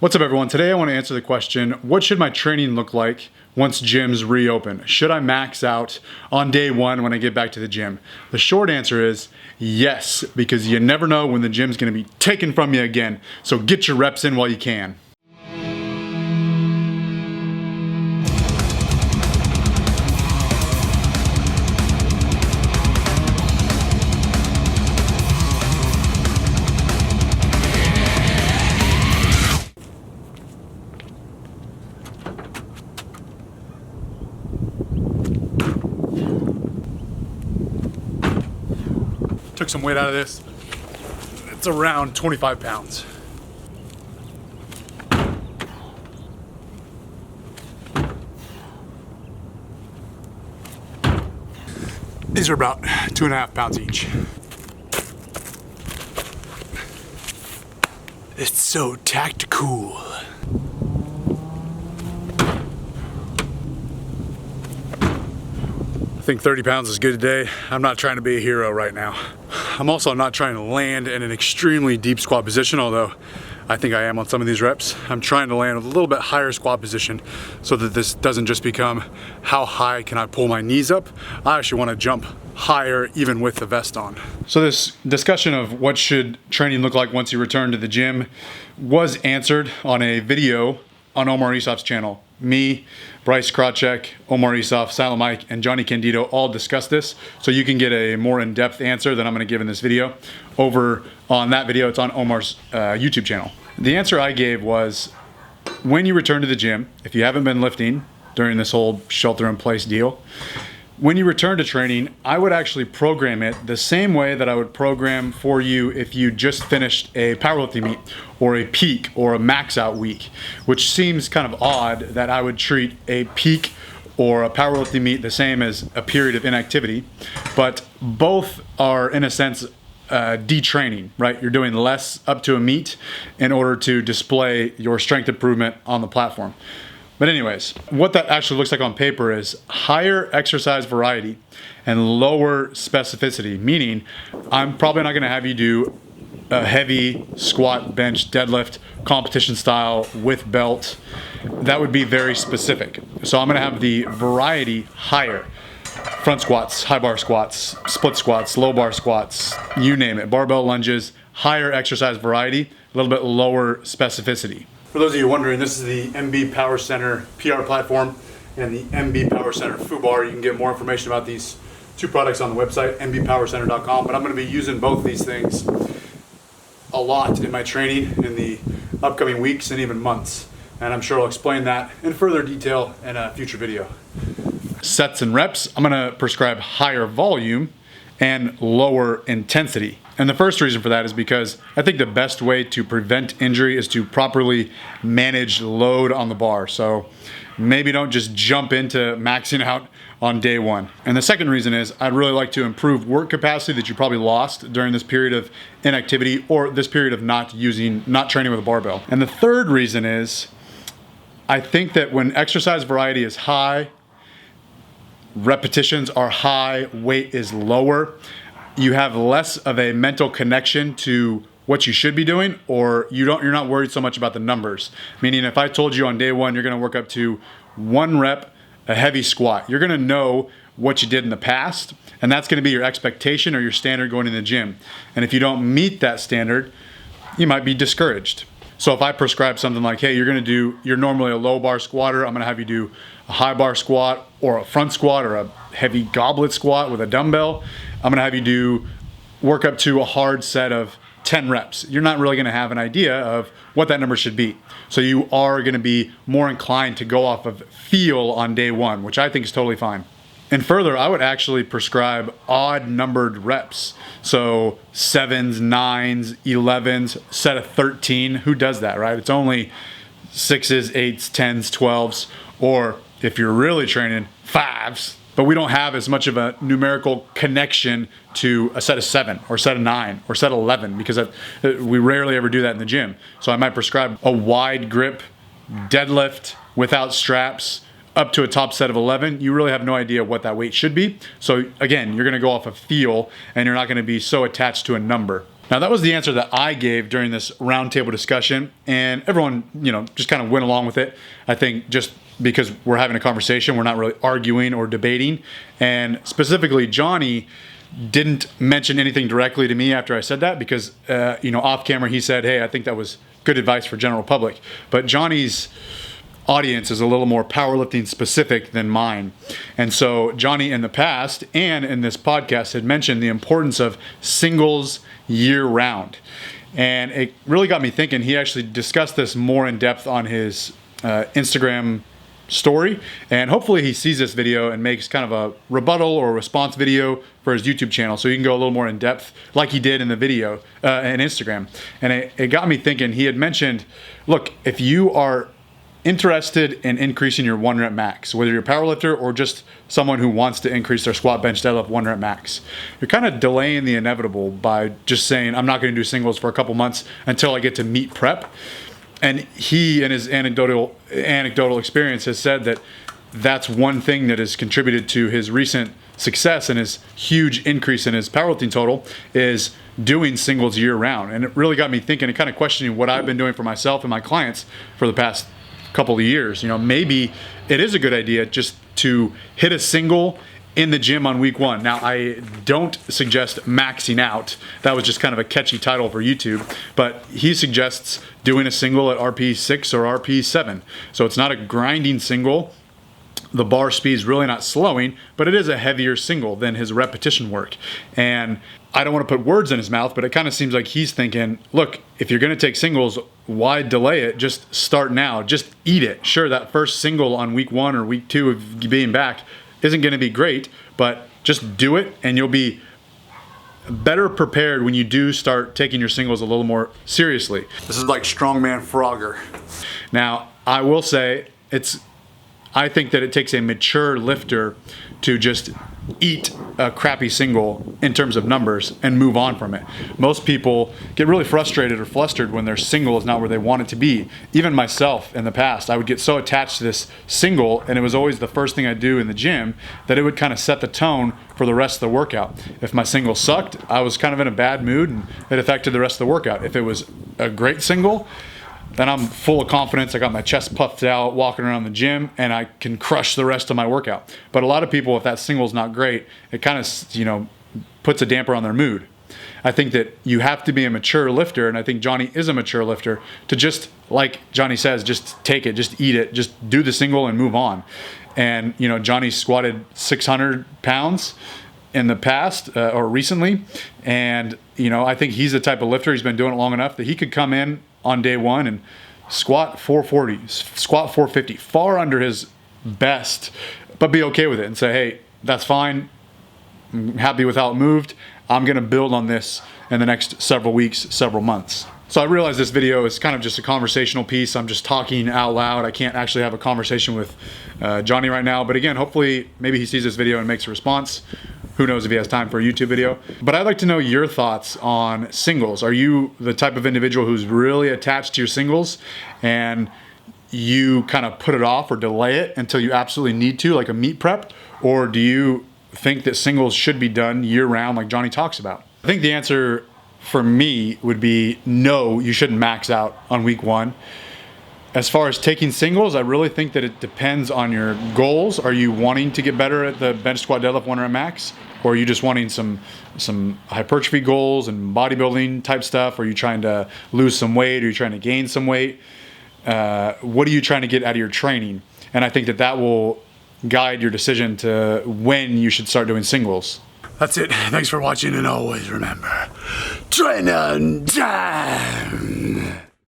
What's up everyone? Today I want to answer the question, what should my training look like once gyms reopen? Should I max out on day one when I get back to the gym? The short answer is yes, because you never know when the gym's going to be taken from you again. So get your reps in while you can. Took some weight out of this. It's around 25 pounds. These are about 2.5 pounds each. It's so tactical. I think 30 pounds is good today. I'm not trying to be a hero right now. I'm also not trying to land in an extremely deep squat position, although I think I am on some of these reps. I'm trying to land a little bit higher squat position so that this doesn't just become how high can I pull my knees up. I actually want to jump higher even with the vest on. So this discussion of what should training look like once you return to the gym was answered on a video on Omar Isof's channel. Me, Bryce Krawcheck, Omar Isof, Silent Mike, and Johnny Candido all discussed this, so you can get a more in-depth answer than I'm going to give in this video. Over on that video, it's on Omar's YouTube channel. The answer I gave was, when you return to the gym, if you haven't been lifting during this whole shelter-in-place deal, when you return to training, I would actually program it the same way that I would program for you if you just finished a powerlifting meet or a peak or a max out week, which seems kind of odd that I would treat a peak or a powerlifting meet the same as a period of inactivity, but both are in a sense detraining, right? You're doing less up to a meet in order to display your strength improvement on the platform. But anyways, what that actually looks like on paper is higher exercise variety and lower specificity, meaning I'm probably not gonna have you do a heavy squat, bench, deadlift, competition style with belt. That would be very specific. So I'm gonna have the variety higher. Front squats, high bar squats, split squats, low bar squats, you name it, barbell lunges, higher exercise variety, a little bit lower specificity. For those of you wondering, this is the MB Power Center PR platform and the MB Power Center FUBAR. You can get more information about these two products on the website, mbpowercenter.com, but I'm going to be using both of these things a lot in my training in the upcoming weeks and even months. And I'm sure I'll explain that in further detail in a future video. Sets and reps, I'm going to prescribe higher volume and lower intensity. And the first reason for that is because I think the best way to prevent injury is to properly manage load on the bar. So maybe don't just jump into maxing out on day one. And the second reason is I'd really like to improve work capacity that you probably lost during this period of inactivity or this period of not training with a barbell. And the third reason is I think that when exercise variety is high, repetitions are high, weight is lower, you have less of a mental connection to what you should be doing, or you're not worried so much about the numbers. Meaning if I told you on day one you're gonna work up to 1 rep, a heavy squat, you're gonna know what you did in the past, and that's gonna be your expectation or your standard going in the gym. And if you don't meet that standard, you might be discouraged. So if I prescribe something like, hey, you're normally a low bar squatter, I'm gonna have you do a high bar squat or a front squat or a heavy goblet squat with a dumbbell, I'm gonna have you work up to a hard set of 10 reps. You're not really gonna have an idea of what that number should be. So you are gonna be more inclined to go off of feel on day one, which I think is totally fine. And further, I would actually prescribe odd numbered reps. So 7s, 9s, 11s, set of 13. Who does that, right? It's only 6s, 8s, 10s, 12s, or if you're really training, 5s. But we don't have as much of a numerical connection to a set of 7 or set of 9 or set of 11 because we rarely ever do that in the gym. So I might prescribe a wide grip deadlift without straps up to a top set of 11. You really have no idea what that weight should be. So again, you're gonna go off of feel and you're not gonna be so attached to a number. Now that was the answer that I gave during this roundtable discussion, and everyone, just kind of went along with it. I think just because we're having a conversation, we're not really arguing or debating. And specifically, Johnny didn't mention anything directly to me after I said that because, off camera he said, hey, I think that was good advice for general public. But Johnny's audience is a little more powerlifting specific than mine. And so Johnny in the past and in this podcast had mentioned the importance of singles year round. And it really got me thinking. He actually discussed this more in depth on his Instagram story, and hopefully he sees this video and makes kind of a rebuttal or response video for his YouTube channel so you can go a little more in depth like he did in the video and Instagram. And it got me thinking. He had mentioned, look, if you are interested in increasing your 1 rep max, whether you're a powerlifter or just someone who wants to increase their squat, bench, deadlift 1 rep max, you're kind of delaying the inevitable by just saying, I'm not going to do singles for a couple months until I get to meet prep. And he, in his anecdotal experience, has said that that's one thing that has contributed to his recent success and his huge increase in his powerlifting total is doing singles year round. And it really got me thinking and kind of questioning what I've been doing for myself and my clients for the past couple of years. Maybe it is a good idea just to hit a single in the gym on week 1. Now, I don't suggest maxing out. That was just kind of a catchy title for YouTube. But he suggests doing a single at RP 6 or RP 7. So it's not a grinding single. The bar speed's really not slowing, but it is a heavier single than his repetition work. And I don't want to put words in his mouth, but it kind of seems like he's thinking, look, if you're going to take singles, why delay it? Just start now. Just eat it. Sure, that first single on week 1 or week 2 of being back isn't going to be great, but just do it and you'll be better prepared when you do start taking your singles a little more seriously. This is like Strongman Frogger. Now, I will say I think that it takes a mature lifter to just eat a crappy single in terms of numbers and move on from it. Most people get really frustrated or flustered when their single is not where they want it to be. Even myself in the past, I would get so attached to this single, and it was always the first thing I do in the gym, that it would kind of set the tone for the rest of the workout. If my single sucked, I was kind of in a bad mood and it affected the rest of the workout. If it was a great single, then I'm full of confidence. I got my chest puffed out walking around the gym and I can crush the rest of my workout. But a lot of people, if that single's not great, it kind of, puts a damper on their mood. I think that you have to be a mature lifter, and I think Johnny is a mature lifter, to just, like Johnny says, just take it, just eat it, just do the single and move on. And, Johnny squatted 600 pounds in the past or recently. And, I think he's the type of lifter, he's been doing it long enough that he could come in on day 1 and squat 440, squat 450, far under his best, but be okay with it and say, hey, that's fine. I'm happy with how it moved. I'm going to build on this in the next several weeks, several months. So I realize this video is kind of just a conversational piece. I'm just talking out loud. I can't actually have a conversation with Johnny right now. But again, hopefully maybe he sees this video and makes a response. Who knows if he has time for a YouTube video. But I'd like to know your thoughts on singles. Are you the type of individual who's really attached to your singles and you kind of put it off or delay it until you absolutely need to, like a meet prep? Or do you think that singles should be done year round like Johnny talks about? I think the answer for me would be no, you shouldn't max out on week 1. As far as taking singles, I really think that it depends on your goals. Are you wanting to get better at the bench, squat, deadlift 1 rep max? Or are you just wanting some hypertrophy goals and bodybuilding type stuff? Are you trying to lose some weight? Are you trying to gain some weight? What are you trying to get out of your training? And I think that will guide your decision to when you should start doing singles. That's it. Thanks for watching, and always remember, train on time.